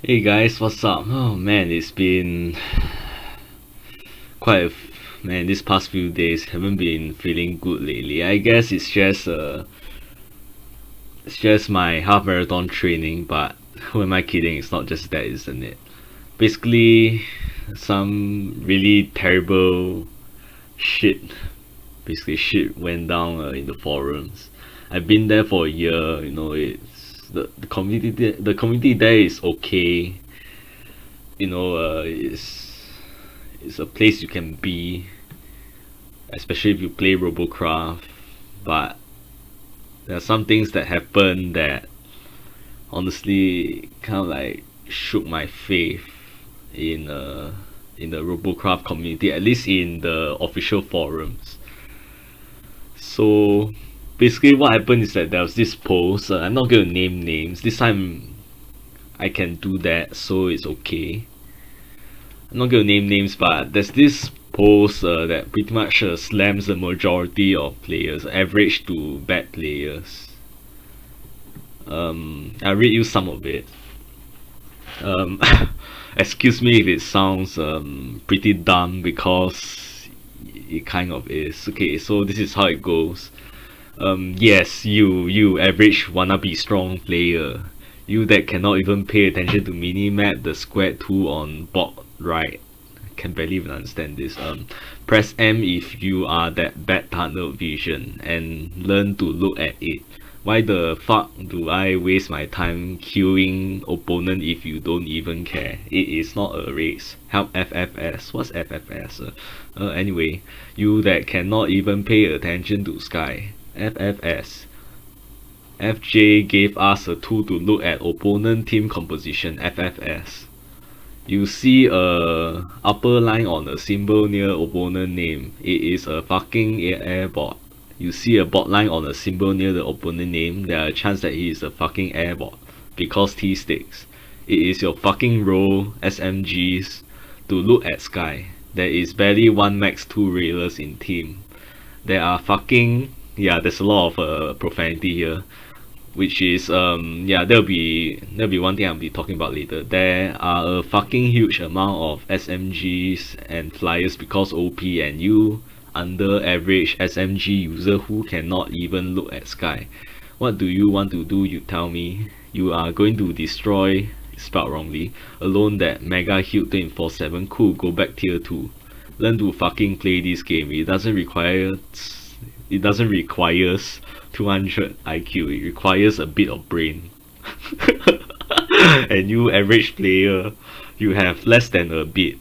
Hey guys, what's up? Oh man, it's been quite a man. These past few days haven't been feeling good lately. I guess it's just my half marathon training. But who am I kidding? It's not just that, isn't it? Basically, some really terrible shit. Basically, shit went down in the forums. I've been there for a year. It's the community. The community there is okay. It's a place you can be, especially if you play Robocraft. But there are some things that happen that honestly kind of like shook my faith in the Robocraft community, at least in the official forums. So basically, what happened is that there was this post. I'm not going to name names this time. I can do that, so it's okay. I'm not gonna name names, but there's this post that pretty much slams the majority of players, average to bad players. I'll read you some of it. Um, excuse me if it sounds pretty dumb because it kind of is. Okay, so this is how it goes. Yes, you average wannabe strong player. You that cannot even pay attention to minimap the square tool on board right. I can barely even understand this. Press M if you are that bad tunnel vision and learn to look at it. Why the fuck do I waste my time queuing opponent if you don't even care? It is not a race. Help FFS. What's FFS? Anyway, you that cannot even pay attention to Sky. FFS. FJ gave us a tool to look at opponent team composition. FFS. You see a upper line on a symbol near opponent name. It is a fucking airbot. You see a bot line on a symbol near the opponent name. There are a chance that he is a fucking airbot because T sticks. It is your fucking role, SMGs, to look at Sky. There is barely one max 2 railers in team. There are fucking there's a lot of profanity here, which is that'll be one thing I'll be talking about later. There are a fucking huge amount of SMGs and flyers because OP, and you under average SMG user who cannot even look at Sky. What do you want to do? You tell me. You are going to destroy, spelled wrongly, alone that mega healed 24/7. Cool, go back tier 2. Learn to fucking play this game. It doesn't require 200 IQ. It requires a bit of brain. And you average player, you have less than a bit.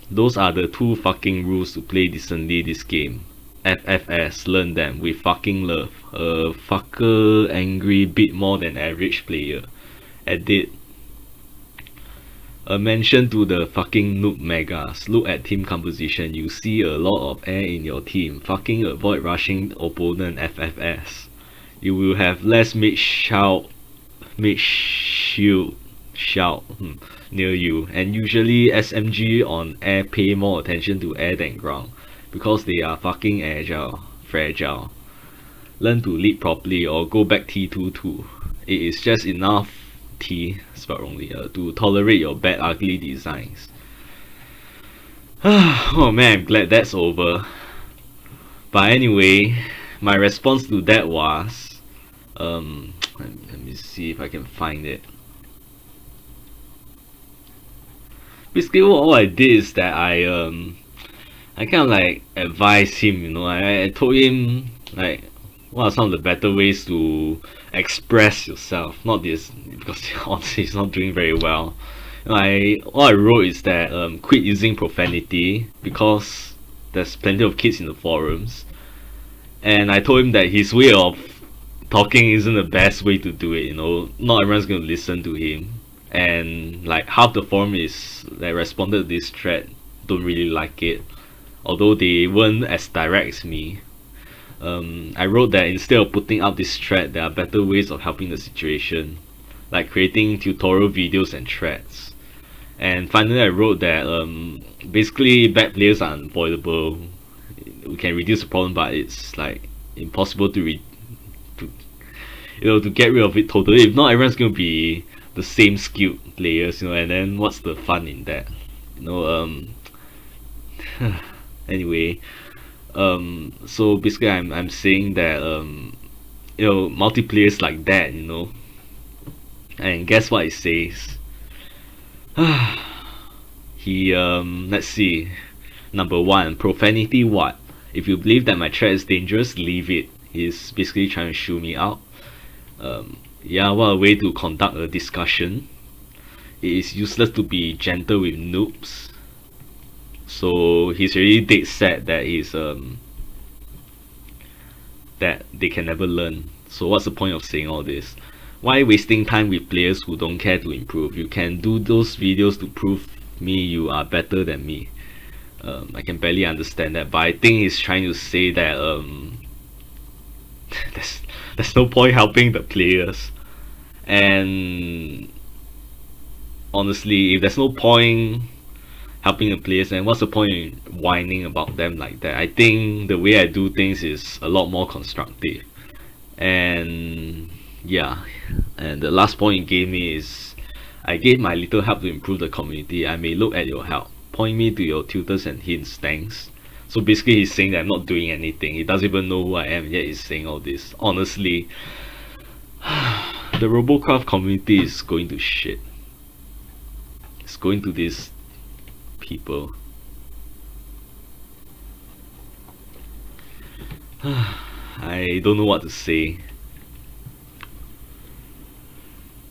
Those are the 2 fucking rules to play decently this game. FFS, learn them with fucking love. A fucker angry bit more than average player. Edit. A mention to the fucking noob megas. Look at team composition. You see a lot of air in your team. Fucking avoid rushing opponent. FFS. You will have less mid shield shout near you, and usually SMG on air pay more attention to air than ground because they are fucking fragile. Learn to lead properly or go back T2 too. It is just enough spelled wrongly, to tolerate your bad ugly designs. Oh man, I'm glad that's over. But anyway, my response to that was let me see if I can find it. Basically what I did is that I kind of like advised him, I told him like what are some of the better ways to express yourself, not this, because honestly he's not doing very well. What I wrote is that quit using profanity because there's plenty of kids in the forums, and I told him that his way of talking isn't the best way to do it. Not everyone's going to listen to him, and like half the forum is that responded to this thread don't really like it, although they weren't as direct as me. I wrote that instead of putting out this thread, there are better ways of helping the situation, like creating tutorial videos and threads. And finally I wrote that basically bad players are unavoidable. We can reduce the problem, but it's like impossible to get rid of it totally. If not, everyone's going to be the same skilled players, you know, and then what's the fun in that? You know, anyway, so basically I'm saying that you know, multiplayers like that, you know, and guess what it says? He let's see. Number one, profanity what? If you believe that my threat is dangerous, leave it. He's basically trying to shoo me out. Yeah, what a way to conduct a discussion. It is useless to be gentle with noobs. So he's really dead set that that they can never learn. So what's the point of saying all this? Why wasting time with players who don't care to improve? You can do those videos to prove me you are better than me. I can barely understand that, but I think he's trying to say that there's no point helping the players. And honestly, if there's no point helping the players, then what's the point in whining about them like that? I think the way I do things is a lot more constructive. And yeah, and the last point he gave me is, I gave my little help to improve the community. I may look at your help. Point me to your tutors and hints, thanks. So basically he's saying that I'm not doing anything. He doesn't even know who I am, yet he's saying all this. Honestly, the Robocraft community is going to shit. It's going to these people. I don't know what to say.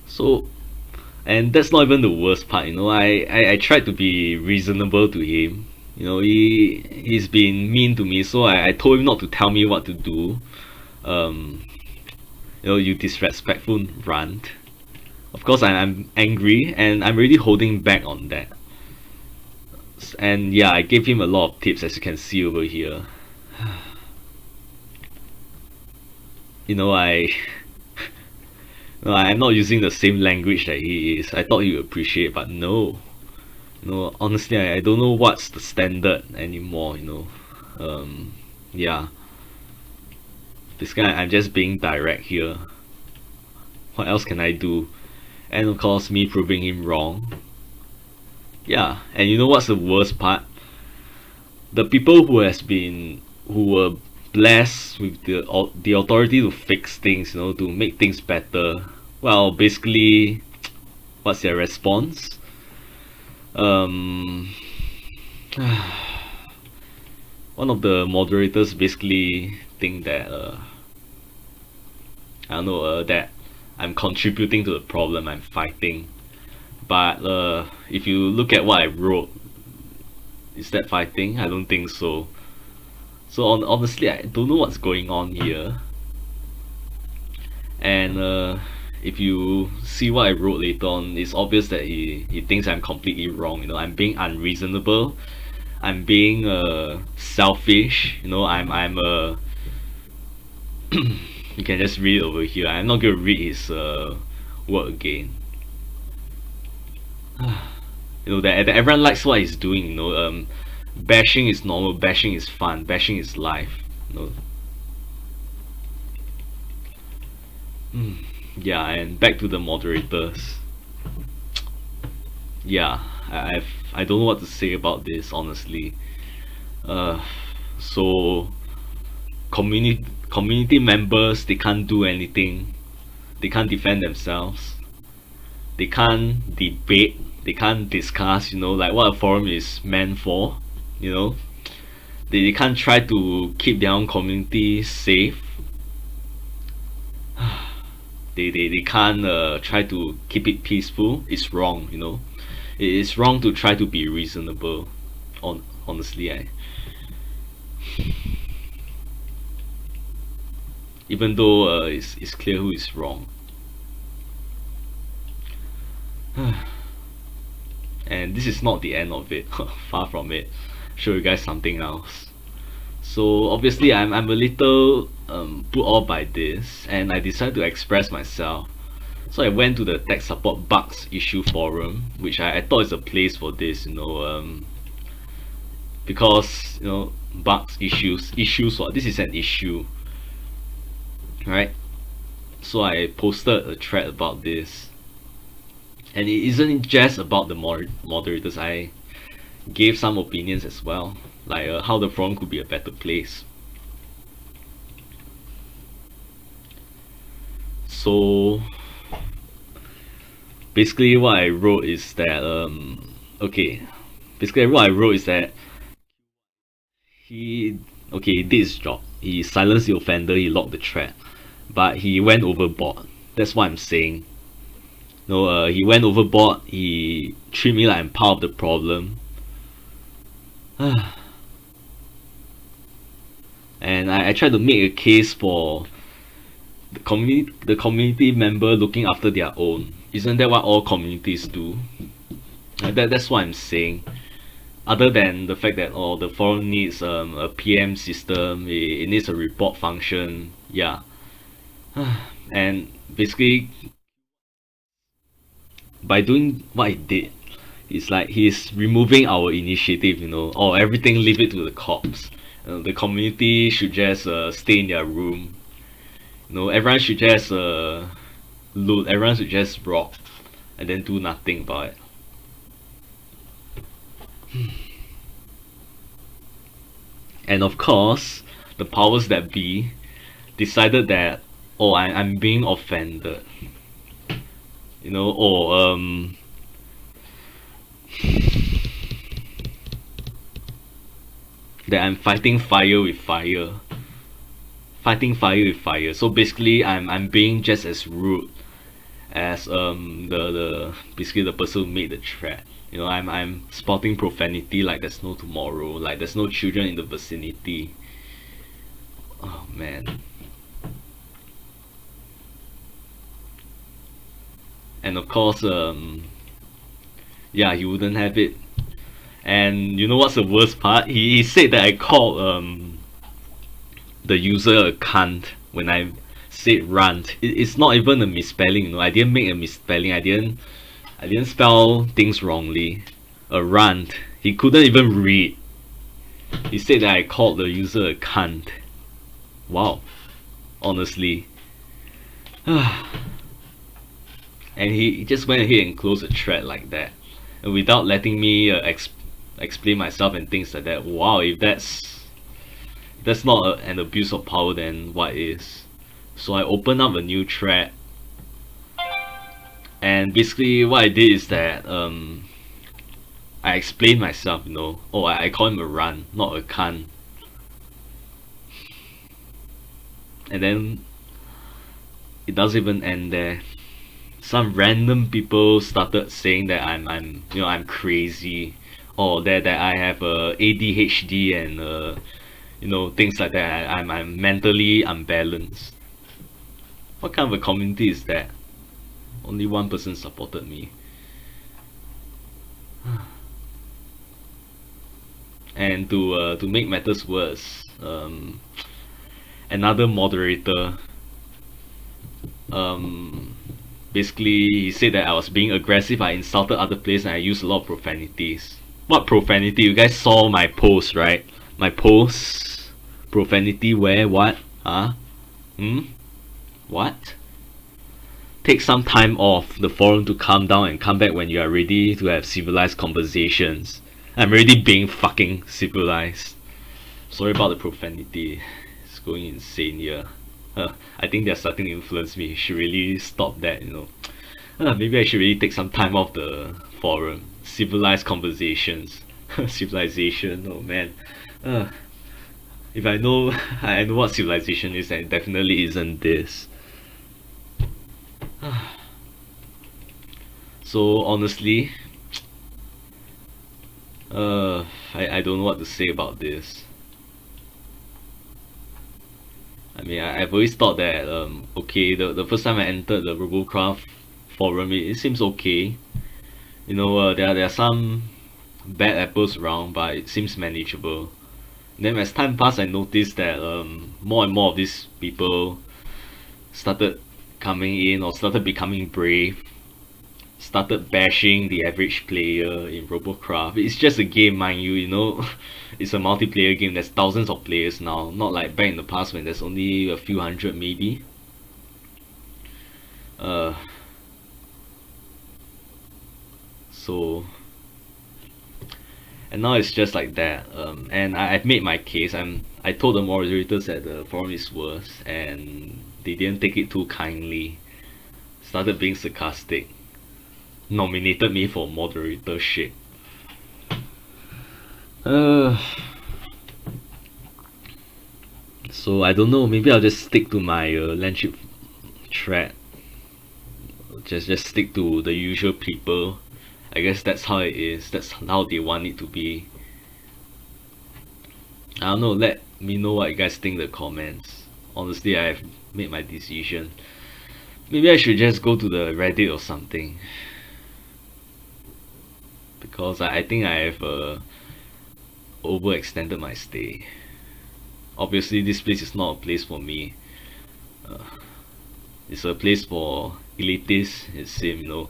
So, and that's not even the worst part, you know. I tried to be reasonable to him. You know, he's been mean to me, so I told him not to tell me what to do. You know, you disrespectful runt. Of course I'm angry and I'm really holding back on that. And yeah, I gave him a lot of tips, as you can see over here. You know, no, I'm not using the same language that he is. I thought he would appreciate, but no. No, honestly, I don't know what's the standard anymore, you know. Yeah. This guy, I'm just being direct here. What else can I do? And of course, me proving him wrong. Yeah, and you know what's the worst part? The people who were blessed with the authority to fix things, you know, to make things better. Well, basically, what's their response? One of the moderators basically think that I don't know, that I'm contributing to the problem I'm fighting. But if you look at what I wrote, is that fighting? I don't think so. So honestly, I don't know what's going on here. And if you see what I wrote later on, it's obvious that he thinks I'm completely wrong. You know, I'm being unreasonable. I'm being selfish. You know, I'm you can just read it over here. I'm not gonna read his work again. You know that everyone likes what he's doing. You know, bashing is normal. Bashing is fun. Bashing is life. You know. Yeah, and back to the moderators. Yeah, I don't know what to say about this, honestly. So community members, they can't do anything. They can't defend themselves. They can't debate. They can't discuss. You know, like what a forum is meant for. You know, they can't try to keep their own community safe. They can't try to keep it peaceful. It's wrong, you know. It is wrong to try to be reasonable. Honestly, even though it's clear who is wrong. And this is not the end of it. Far from it. Show you guys something else. So obviously I'm a little put off by this, and I decided to express myself. So I went to the tech support bugs issue forum, which I thought is a place for this, you know, because, you know, bugs, issues what, this is an issue, right? So I posted a thread about this. And it isn't just about the moderators. I gave some opinions as well, like how the forum could be a better place. So basically what I wrote is that he did his job. He silenced the offender, he locked the thread, but he went overboard. That's what I'm saying. No, he went overboard. He treated me like I'm part of the problem. And I tried to make a case for the community member looking after their own. Isn't that what all communities do? That's what I'm saying. Other than the fact that the forum needs a PM system, it needs a report function, yeah. And basically, by doing what he did, it's like he's removing our initiative, everything leave it to the cops. The community should just stay in their room. Everyone should just loot, everyone should just rock, and then do nothing about it. And of course, the powers that be decided that, I'm being offended. That I'm fighting fire with fire. So basically I'm being just as rude as basically the person who made the threat. I'm spouting profanity like there's no tomorrow, like there's no children in the vicinity. Oh man. And of course he wouldn't have it. And you know what's the worst part? He said that I called the user a cunt when I said rant. It's not even a misspelling, I didn't make a misspelling. I didn't spell things wrongly. A rant. He couldn't even read. He said that I called the user a cunt. Wow. Honestly. And he just went ahead and closed the thread like that, and without letting me explain myself and things like that. Wow, if that's not an abuse of power, then what is? So I opened up a new thread, and basically what I did is that I explained myself. I call him a run, not a cunt. And then it doesn't even end there. Some random people started saying that I'm crazy, or that I have ADHD and things like that. I'm mentally unbalanced. What kind of a community is that? Only one person supported me. And to make matters worse, another moderator basically he said that I was being aggressive, I insulted other players, and I used a lot of profanities. What profanity? You guys saw my post, right? My post? Profanity where? What? Huh? What? Take some time off the forum to calm down and come back when you are ready to have civilized conversations. I'm already being fucking civilized. Sorry about the profanity. It's going insane here. I think they're starting to influence me. Should really stop that, maybe I should really take some time off the forum. Civilized conversations. Civilization, oh man. If I know what civilization is, and it definitely isn't this. So honestly, I don't know what to say about this. I mean, I've always thought that the first time I entered the Robocraft forum, it seems okay. There are some bad apples around, but it seems manageable. Then as time passed, I noticed that more and more of these people started coming in, or started becoming brave, started bashing the average player in Robocraft. It's just a game, mind you, it's a multiplayer game. There's thousands of players now, not like back in the past when there's only a few hundred maybe. So, and now it's just like that. And I've made my case. I told the moderators that the forum is worse, and they didn't take it too kindly. Started being sarcastic. Nominated me for moderatorship. So I don't know. Maybe I'll just stick to my landship thread. Just stick to the usual people. I guess that's how it is. That's how they want it to be. I don't know. Let me know what you guys think in the comments. Honestly, I've made my decision. Maybe I should just go to the Reddit or something. Because I think I have overextended my stay. Obviously, this place is not a place for me. It's a place for elitists, it seems, you know,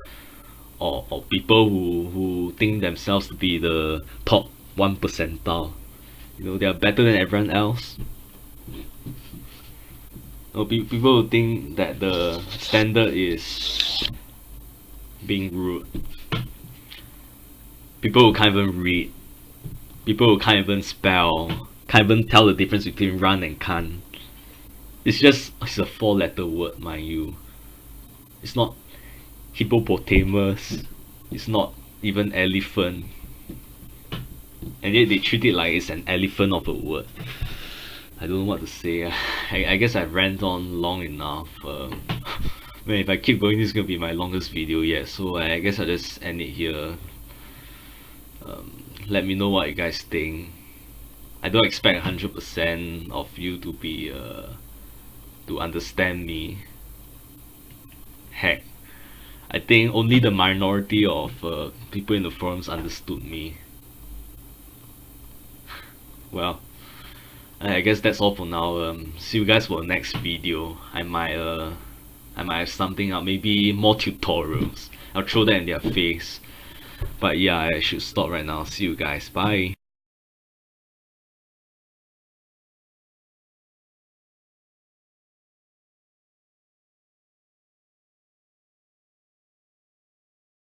or people who think themselves to be the top 1 percentile. You know, they are better than everyone else. People who think that the standard is being rude. People who can't even read. People who can't even spell. Can't even tell the difference between run and can't. It's a 4-letter word, mind you. It's not hippopotamus. It's not even elephant. And yet they treat it like it's an elephant of a word. I don't know what to say. I guess I've ranted on long enough. Man, if I keep going, this is gonna be my longest video yet. So I guess I'll just end it here. Let me know what you guys think. I don't expect 100% of you to be to understand me. Heck, I think only the minority of people in the forums understood me. Well, I guess that's all for now. See you guys for the next video. I might have something out, maybe more tutorials. I'll throw that in their face. But yeah, I should stop right now. See you guys. Bye.